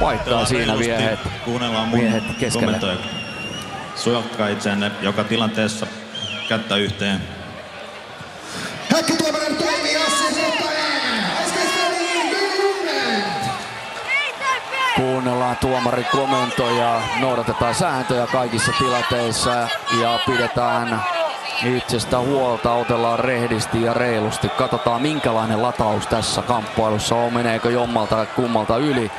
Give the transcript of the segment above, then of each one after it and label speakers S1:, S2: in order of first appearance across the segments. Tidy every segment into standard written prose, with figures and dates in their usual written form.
S1: paikkaa siinä miehet keskelle.
S2: Suojatkaa itseänne joka tilanteessa, kättä yhteen.
S3: Häkkituomarin toimii Assi Seppänen.
S1: Kuunnellaan tuomarin komentoja, noudatetaan sääntöjä kaikissa tilanteissa ja pidetään itsestä huolta, otellaan rehdisti ja reilusti. Katsotaan minkälainen lataus tässä kamppailussa on, meneekö jommalta kummalta yli.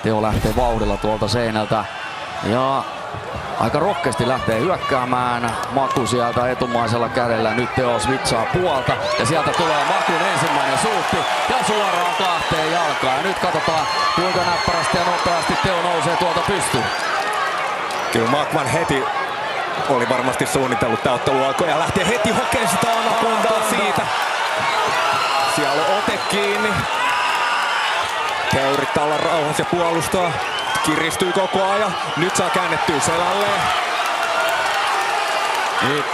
S1: Teo lähtee vauhdilla tuolta seinältä ja aika rohkeasti lähtee hyökkäämään. Maku sieltä etumaisella kädellä. Nyt Teo switchaa puolta ja sieltä tulee Makun ensimmäinen suutti ja suoraan kahteen jalkaan. Ja nyt katsotaan kuinka näppärästi ja nopeasti Teo nousee tuolta pystyyn.
S4: Kyllä Makvan heti oli varmasti suunnitellut tämä ottelu alkoi ja lähtee heti hokemaan sitä anakondaa siitä. Siellä on ote kiinni. Teo yrittää olla rauhassa ja puolustaa. Kiristyy koko ajan. Nyt saa käännettyä selälleen.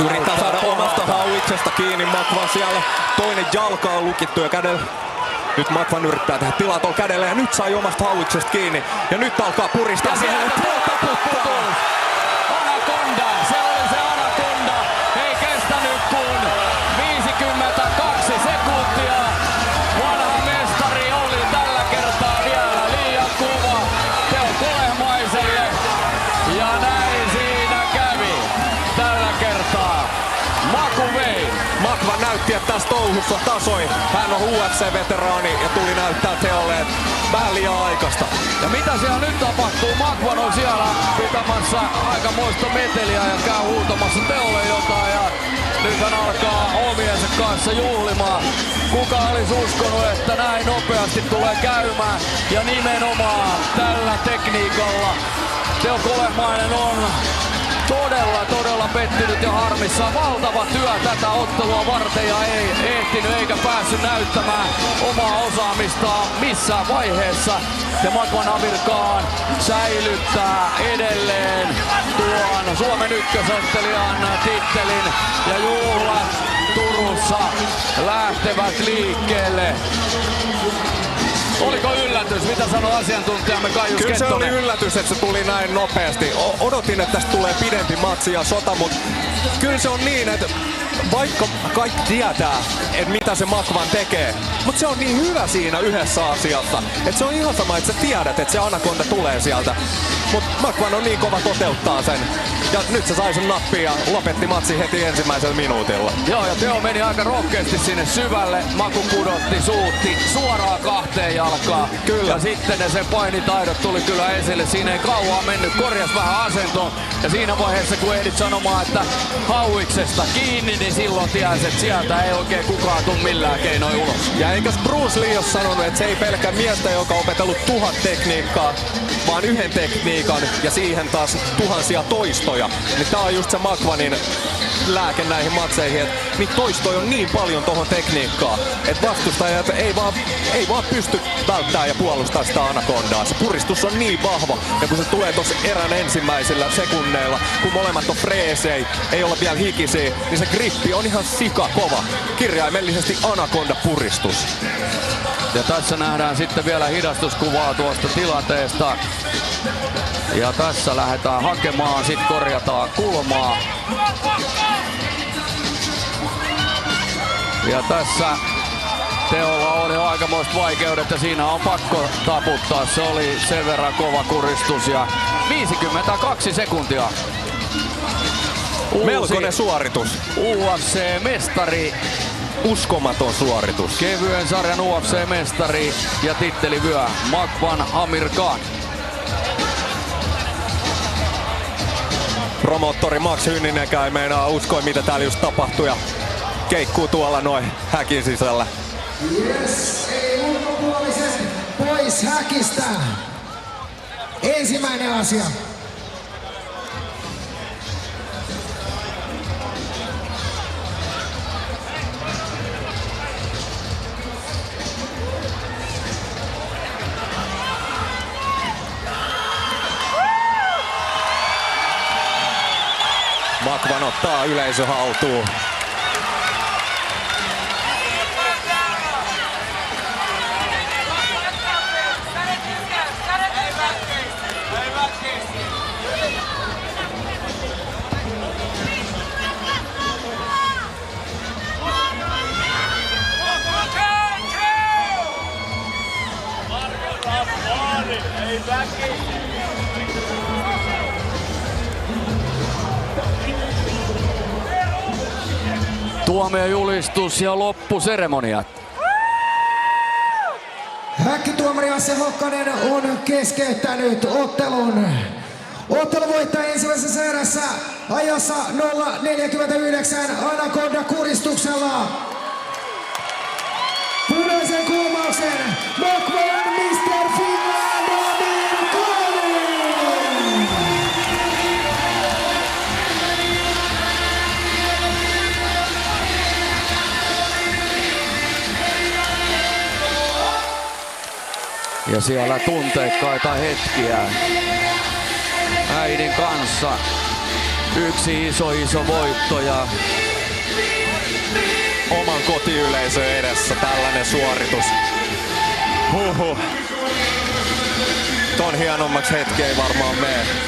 S4: Yrittää saada omasta hauiksesta kiinni Makvan siellä. Toinen jalka on lukittu ja kädellä. Nyt Makvan yrittää tehdä tilaa tuolla kädellä ja nyt sai omasta hauiksesta kiinni. Ja nyt alkaa puristaa siihen.
S1: Anakonda, se oli se anakonda. Ei kestänyt kun 52 sekuntia. Vanha mestari oli tällä kertaa vielä liian kova Teo Kolehmaiselle. Ja näin siinä kävi tällä kertaa. Maku vei.
S4: Makvan näytti, että tässä touhussa tasoi. Hän on UFC-veteraani ja tuli näyttää Teolle, että vähän liian aikaista.
S1: Ja mitä siellä nyt tapahtuu? Makvan on siellä pitämässä aikamoista meteliä ja käy huutamassa Teolle jotain. Ja nyt hän alkaa omiensa kanssa juhlimaan. Kuka olisi uskonut, että näin nopeasti tulee käymään. Ja nimenomaan tällä tekniikalla Teo Kolehmainen on todella pettynyt ja harmissaan. Valtava työ tätä ottelua varten ja ei ehtinyt eikä päässyt näyttämään omaa osaamistaan missään vaiheessa. Ja Makvan Amir Khan säilyttää edelleen tuon Suomen ykkösottelijan tittelin ja juhlat Turussa lähtevät liikkeelle. Oliko yllätys? Mitä sanoi asiantuntijamme Kaius
S4: Kyllä
S1: Kettonen?
S4: se oli yllätys, että se tuli näin nopeasti. Odotin, että tästä tulee pidempi matsi ja sota, mutta kyllä se on niin, että vaikka kaikki tietää, että mitä se Makvan tekee, mutta se on niin hyvä siinä yhdessä asiassa, että se on ihan sama, että sä tiedät, että se anakonda tulee sieltä. Mutta Makvan on niin kova toteuttaa sen. Ja nyt se sai sen nappiin ja lopetti matsi heti ensimmäisellä minuutilla.
S1: Joo, ja Teo meni aika rohkeasti sinne syvälle. Maku pudotti, suutti suoraan kahteen jalkaan.
S4: Kyllä.
S1: Ja sitten ne sen painitaidot tuli kyllä esille. Siinä ei kauan mennyt, korjas vähän asentoon. Ja siinä vaiheessa kun ehdit sanomaan, että hauiksesta kiinni, niin silloin tiesi, että sieltä ei oikein kukaan tule millään keinoin ulos.
S4: Ja eikös Bruce Lee ole sanonut, että se ei pelkää miestä, joka on opetellut 1000 tekniikkaa, vaan yhden tekniikan ja siihen taas tuhansia toistoja. Niin tää on just se Makvanin lääke näihin matseihin, että niitä toistoja on niin paljon tohon tekniikkaan, että vastustajat ei vaan pysty välttämään ja puolustamaan sitä anakondaa. Se puristus on niin vahva ja kun se tulee tossa erän ensimmäisillä sekunneilla, kun molemmat on freesei, ei olla vielä hikisiä, niin se grippi on ihan sikakova. Kirjaimellisesti anakonda puristus.
S1: Ja tässä nähdään sitten vielä hidastuskuvaa tuosta tilanteesta. Ja tässä lähdetään hakemaan, sit korjataan kulmaa. Ja tässä Teolla on jo aikamoiset vaikeudet ja siinä on pakko taputtaa. Se oli sen verran kova kuristus ja 52 sekuntia.
S4: Melkoinen suoritus.
S1: UFC-mestari.
S4: Uskomaton suoritus.
S1: Kevyen sarjan UFC-mestari ja tittelivyö Makvan Amir Khan.
S4: Promoottori Max Hynninenkään ei meinaa uskoa, mitä täällä just tapahtui ja keikkuu tuolla noin häkin sisällä.
S3: Yes, ei ulkopuoliset pois häkistä. Ensimmäinen asia.
S4: Makvan ottaa yleisö haltuun.
S1: Tuomiojulistus ja loppuseremonia.
S3: Häkkituomari Asse Hokkanen on keskeyttänyt ottelun. Ottelu voittaa ensimmäisessä erässä ajassa 0.49 Anaconda kuristuksella. Punaisen kulmauksen Makvalan Mr. Finland Amir Konin!
S1: Ja siellä tunteikkaita hetkiä äidin kanssa. Yksi iso voitto ja
S4: Oman kotiyleisön edessä tällainen suoritus. Ton hienommaksi hetki ei varmaan mene.